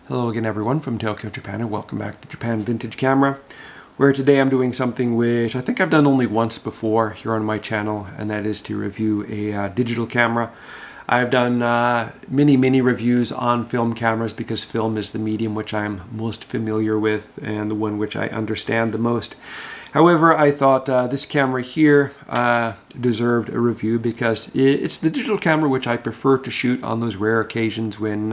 Hello again everyone from Tokyo, Japan, and welcome back to Japan Vintage Camera, where today I'm doing something which I think I've done only once before here on my channel, and that is to review a digital camera. I've done many reviews on film cameras because film is the medium which I'm most familiar with and the one which I understand the most. However, I thought this camera here deserved a review because it's the digital camera which I prefer to shoot on those rare occasions when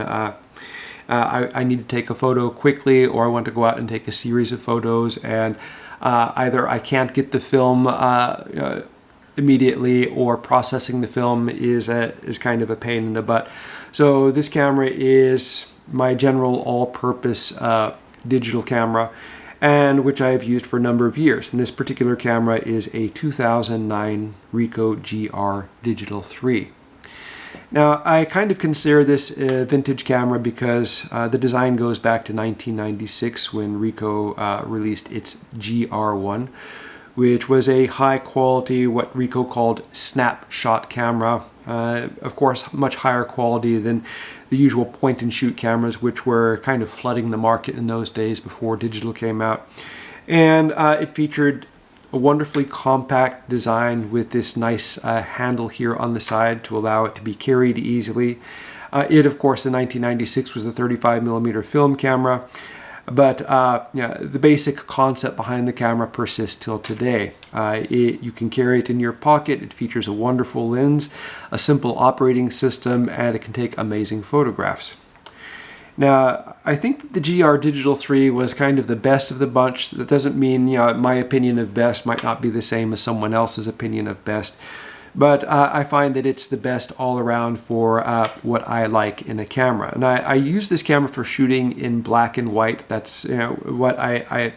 I need to take a photo quickly, or I want to go out and take a series of photos, and either I can't get the film immediately, or processing the film is kind of a pain in the butt. So this camera is my general all-purpose digital camera, and which I have used for a number of years. And this particular camera is a 2009 Ricoh GR Digital 3. Now, I kind of consider this a vintage camera because the design goes back to 1996 when Ricoh released its GR1, which was a high quality, what Ricoh called snapshot camera. Of course, much higher quality than the usual point and shoot cameras, which were kind of flooding the market in those days before digital came out. And it featured a wonderfully compact design with this nice handle here on the side to allow it to be carried easily. It, of course, in 1996 was a 35mm film camera, but the basic concept behind the camera persists till today. You can carry it in your pocket. It features a wonderful lens, a simple operating system, and it can take amazing photographs. Now, I think the GR Digital 3 was kind of the best of the bunch. That doesn't mean, my opinion of best might not be the same as someone else's opinion of best, but I find that it's the best all around for what I like in a camera. And I use this camera for shooting in black and white. That's what I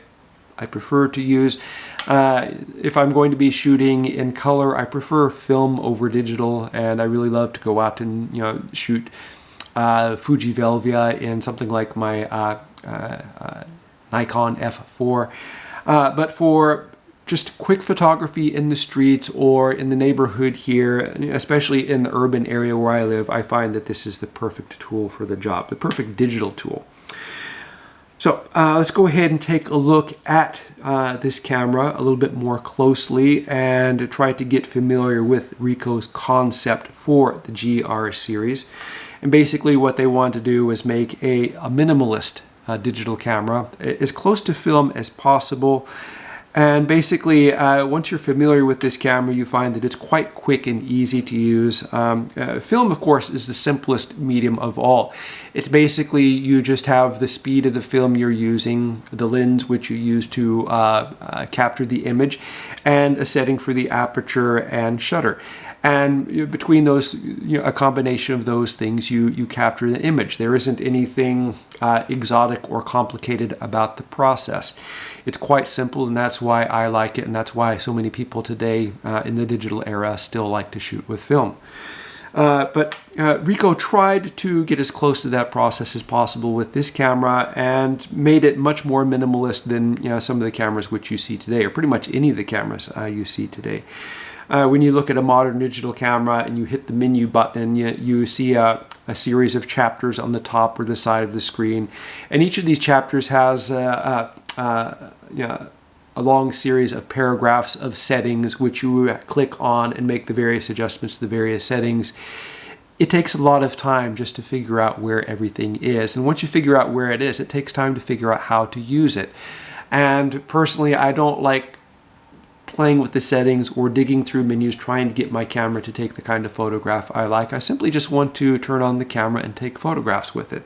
prefer to use. If I'm going to be shooting in color, I prefer film over digital, and I really love to go out and shoot Fuji Velvia in something like my Nikon F4. But for just quick photography in the streets or in the neighborhood here, especially in the urban area where I live, I find that this is the perfect tool for the job, the perfect digital tool. So let's go ahead and take a look at this camera a little bit more closely and try to get familiar with Ricoh's concept for the GR series. And basically what they want to do is make a minimalist digital camera as close to film as possible. And basically, once you're familiar with this camera, you find that it's quite quick and easy to use. Film, of course, is the simplest medium of all. It's basically, you just have the speed of the film you're using, the lens which you use to capture the image, and a setting for the aperture and shutter. And between those, a combination of those things, you capture the image. There isn't anything exotic or complicated about the process. It's quite simple, and that's why I like it, and that's why so many people today in the digital era still like to shoot with film. But Ricoh tried to get as close to that process as possible with this camera and made it much more minimalist than some of the cameras which you see today, or pretty much any of the cameras you see today. When you look at a modern digital camera and you hit the menu button, you see a series of chapters on the top or the side of the screen. And each of these chapters has a long series of paragraphs of settings which you click on and make the various adjustments to the various settings. It takes a lot of time just to figure out where everything is. And once you figure out where it is, it takes time to figure out how to use it. And personally, I don't like playing with the settings or digging through menus trying to get my camera to take the kind of photograph I like. I simply just want to turn on the camera and take photographs with it.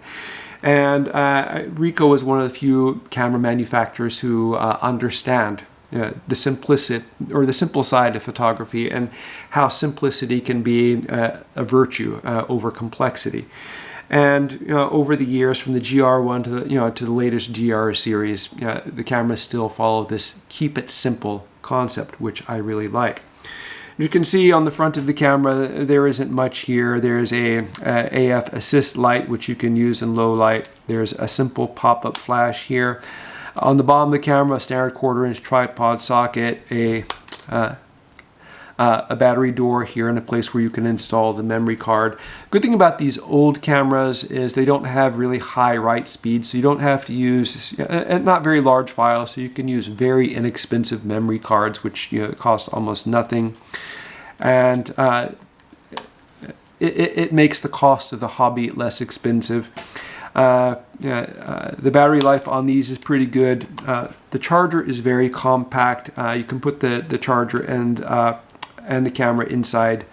And Ricoh is one of the few camera manufacturers who understand the simplicity or the simple side of photography, and how simplicity can be a virtue over complexity. And over the years, from the GR1 to the latest GR series, the cameras still follow this keep it simple concept, which I really like. You can see on the front of the camera there isn't much here. There's a AF assist light which you can use in low light. There's a simple pop-up flash here. On the bottom of the camera, a standard 1/4-inch tripod socket, a a battery door here and a place where you can install the memory card. Good thing about these old cameras is they don't have really high write speeds, so you don't have to use not very large files, so you can use very inexpensive memory cards, which cost almost nothing, and it makes the cost of the hobby less expensive. The battery life on these is pretty good. The charger is very compact. You can put the charger and the camera inside.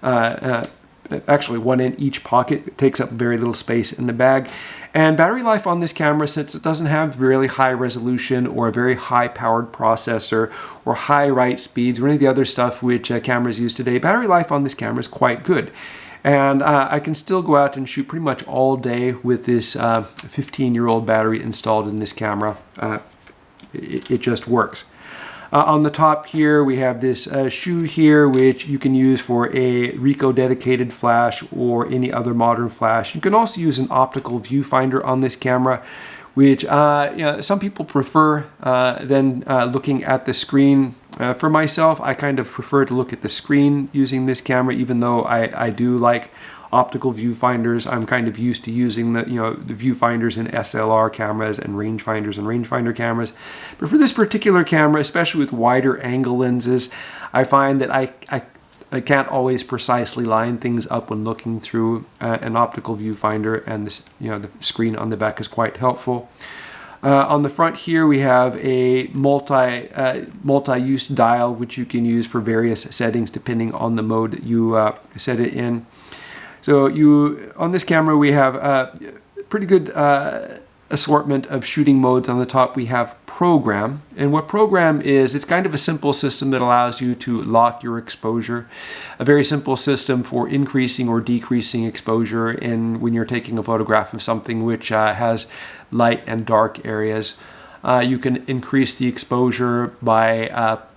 Actually, one in each pocket. It takes up very little space in the bag. And battery life on this camera, since it doesn't have really high resolution or a very high powered processor or high write speeds or any of the other stuff which cameras use today, battery life on this camera is quite good. And I can still go out and shoot pretty much all day with this 15-year-old battery installed in this camera. It just works. On the top here we have this shoe here, which you can use for a Ricoh dedicated flash or any other modern flash. You can also use an optical viewfinder on this camera, which some people prefer than looking at the screen. For myself, I kind of prefer to look at the screen using this camera, even though I do like optical viewfinders. I'm kind of used to using the viewfinders in SLR cameras and rangefinders and rangefinder cameras. But for this particular camera, especially with wider angle lenses, I find that I can't always precisely line things up when looking through an optical viewfinder, and this, the screen on the back is quite helpful. On the front here we have a multi-use dial, which you can use for various settings depending on the mode that you set it in. So on this camera we have a pretty good assortment of shooting modes. On the top we have program, and what program is, it's kind of a simple system that allows you to lock your exposure, a very simple system for increasing or decreasing exposure when you're taking a photograph of something which has light and dark areas. You can increase the exposure by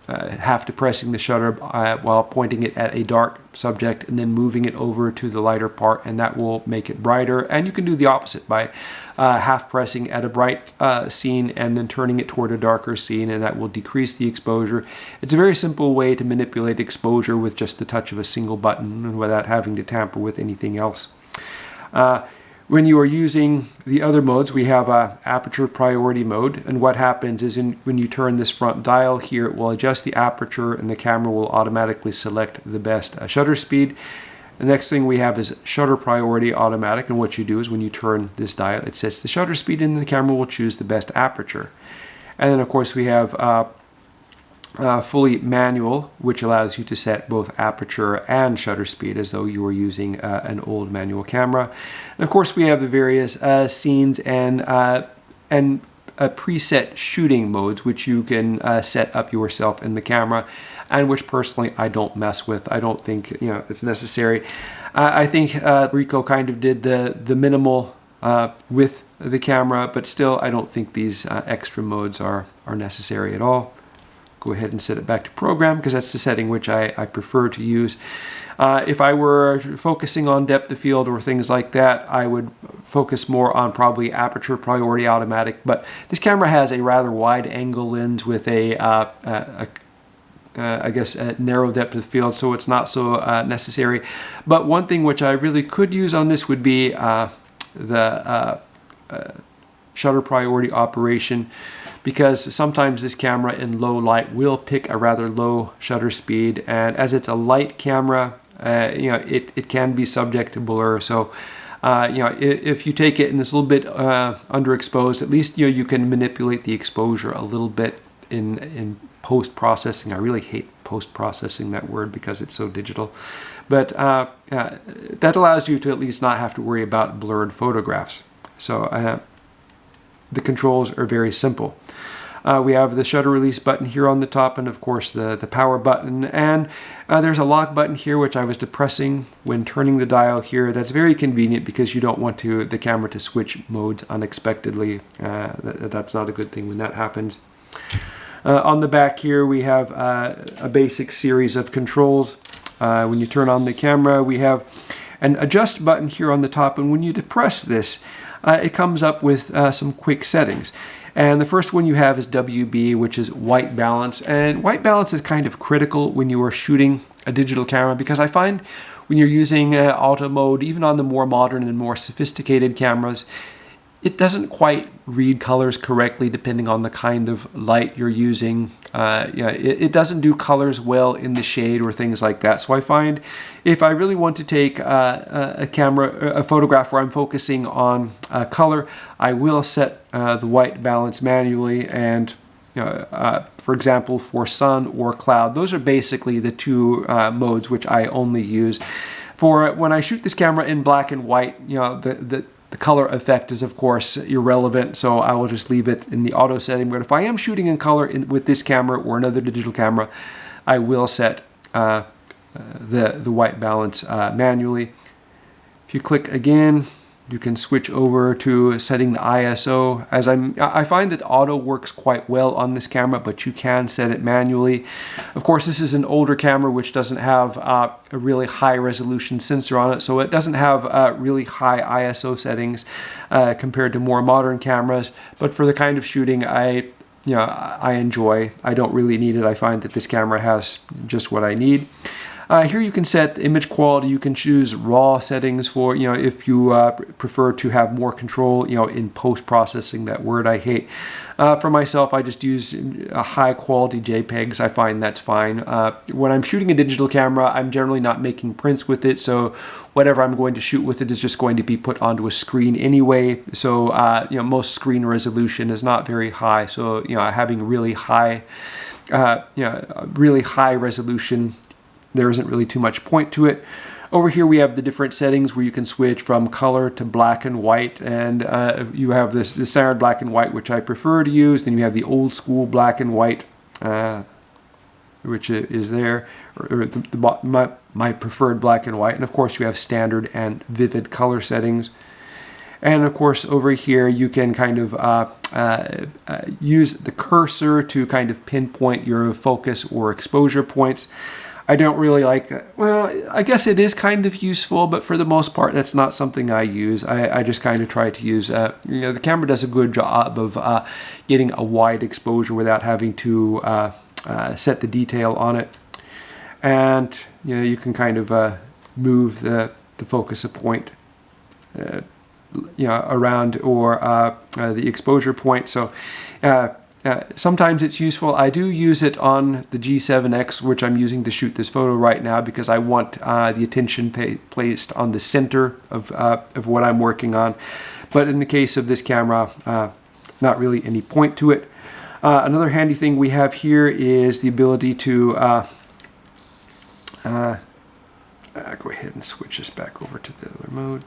half depressing the shutter while pointing it at a dark subject and then moving it over to the lighter part, and that will make it brighter. And you can do the opposite by half pressing at a bright scene and then turning it toward a darker scene, and that will decrease the exposure. It's a very simple way to manipulate exposure with just the touch of a single button and without having to tamper with anything else. When you are using the other modes, we have aperture priority mode, and what happens is when you turn this front dial here, it will adjust the aperture and the camera will automatically select the best shutter speed. The next thing we have is shutter priority automatic, and what you do is when you turn this dial, it sets the shutter speed and the camera will choose the best aperture. And then of course we have fully manual, which allows you to set both aperture and shutter speed as though you were using an old manual camera. And of course we have the various scenes and preset shooting modes, which you can set up yourself in the camera, and which personally I don't mess with. I don't think it's necessary. I think Ricoh kind of did the minimal with the camera, but still I don't think these extra modes are necessary at all. Go ahead and set it back to program, because that's the setting which I prefer to use. If I were focusing on depth of field or things like that, I would focus more on probably aperture priority automatic, but this camera has a rather wide angle lens with I guess a narrow depth of field, so it's not so necessary. But one thing which I really could use on this would be the shutter priority operation, because sometimes this camera in low light will pick a rather low shutter speed, and as it's a light camera, it can be subject to blur. So if you take it and it's a little bit underexposed, at least you can manipulate the exposure a little bit in post-processing. I really hate post-processing, that word, because it's so digital, but that allows you to at least not have to worry about blurred photographs. So the controls are very simple. We have the shutter release button here on the top, and of course the power button, and there's a lock button here which I was depressing when turning the dial here. That's very convenient because you don't want the camera to switch modes unexpectedly. That's not a good thing when that happens. On the back here we have a basic series of controls. When you turn on the camera, we have an adjust button here on the top, and when you depress this, it comes up with some quick settings. And the first one you have is WB, which is white balance. And white balance is kind of critical when you are shooting a digital camera, because I find when you're using auto mode, even on the more modern and more sophisticated cameras, it doesn't quite read colors correctly depending on the kind of light you're using. It doesn't do colors well in the shade or things like that. So I find if I really want to take a photograph where I'm focusing on color, I will set the white balance manually. And for example, for sun or cloud, those are basically the two modes which I only use. For when I shoot this camera in black and white, the color effect is, of course, irrelevant, so I will just leave it in the auto setting. But if I am shooting in color with this camera or another digital camera, I will set the white balance manually. If you click again, you can switch over to setting the ISO. I find that auto works quite well on this camera, but you can set it manually. Of course, this is an older camera which doesn't have a really high resolution sensor on it, so it doesn't have really high ISO settings compared to more modern cameras. But for the kind of shooting I enjoy, I don't really need it. I find that this camera has just what I need. Here you can set image quality. You can choose raw settings for, if you prefer to have more control, in post-processing, that word I hate. For myself, I just use high quality JPEGs. I find that's fine. When I'm shooting a digital camera, I'm generally not making prints with it, so whatever I'm going to shoot with it is just going to be put onto a screen anyway. So, most screen resolution is not very high. So, having really high resolution, there isn't really too much point to it. Over here we have the different settings where you can switch from color to black and white, and you have the standard black and white, which I prefer to use. Then you have the old school black and white, which is there, or my preferred black and white. And of course you have standard and vivid color settings. And of course over here you can kind of use the cursor to kind of pinpoint your focus or exposure points. I don't really like that. Well, I guess it is kind of useful, but for the most part, that's not something I use. I just kind of try to use, the camera does a good job of getting a wide exposure without having to set the detail on it. And, you can kind of move the focus point, around, or the exposure point. So, sometimes it's useful. I do use it on the G7X, which I'm using to shoot this photo right now, because I want the attention placed on the center of what I'm working on. But in the case of this camera, not really any point to it. Another handy thing we have here is the ability to go ahead and switch this back over to the other mode.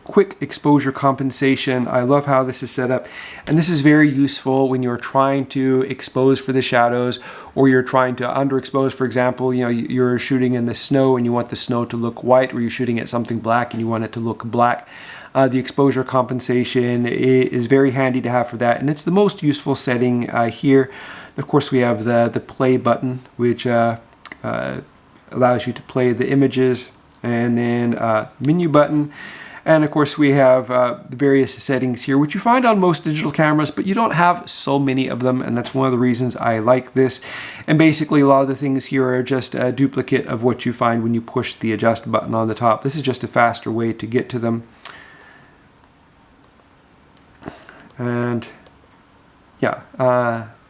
Quick exposure compensation. I love how this is set up, and this is very useful when you're trying to expose for the shadows, or you're trying to underexpose. For example, you're shooting in the snow and you want the snow to look white, or you're shooting at something black and you want it to look black. The exposure compensation is very handy to have for that, and it's the most useful setting here. Of course, we have the play button, which allows you to play the images, and then menu button. And of course we have the various settings here, which you find on most digital cameras, but you don't have so many of them, and that's one of the reasons I like this. And basically a lot of the things here are just a duplicate of what you find when you push the adjust button on the top. This is just a faster way to get to them. And yeah,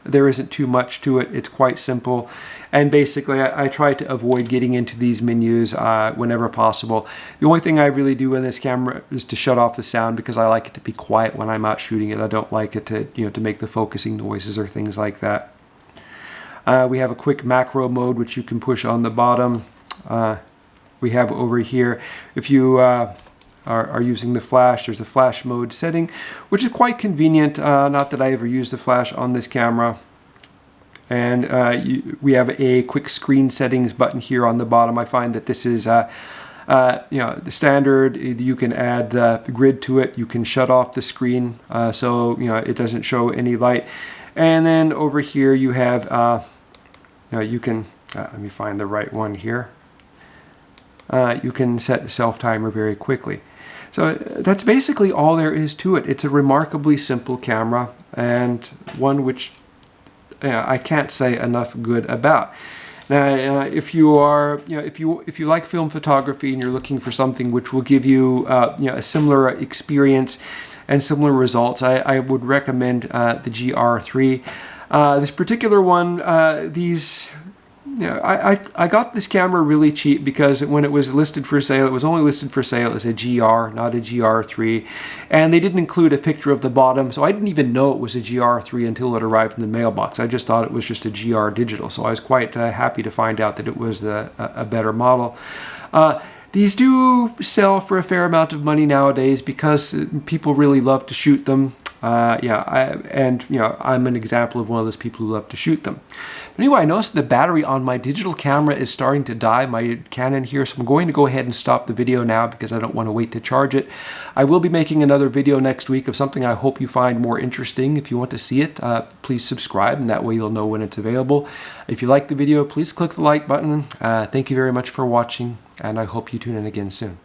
there isn't too much to it. It's quite simple. And basically, I try to avoid getting into these menus whenever possible. The only thing I really do in this camera is to shut off the sound, because I like it to be quiet when I'm out shooting it. I don't like it to, to make the focusing noises or things like that. We have a quick macro mode, which you can push on the bottom. We have over here, if you are using the flash, there's a flash mode setting, which is quite convenient. Not that I ever use the flash on this camera. And we have a quick screen settings button here on the bottom. I find that this is the standard. You can add the grid to it. You can shut off the screen so it doesn't show any light. And then over here you have you can let me find the right one here. you can set the self-timer very quickly. So that's basically all there is to it. It's a remarkably simple camera, and one which I can't say enough good about. Now, if you are, if you like film photography and you're looking for something which will give you, a similar experience and similar results, I would recommend the GR3. This particular one, I got this camera really cheap because when it was listed for sale, it was only listed for sale as a GR, not a GR3. And they didn't include a picture of the bottom, so I didn't even know it was a GR3 until it arrived in the mailbox. I just thought it was just a GR digital, so I was quite happy to find out that it was a better model. These do sell for a fair amount of money nowadays because people really love to shoot them. I'm an example of one of those people who love to shoot them. But anyway, I noticed the battery on my digital camera is starting to die, my Canon here, so I'm going to go ahead and stop the video now because I don't want to wait to charge it. I will be making another video next week of something I hope you find more interesting. If you want to see it, please subscribe, and that way you'll know when it's available. If you like the video, please click the like button. Thank you very much for watching, and I hope you tune in again soon.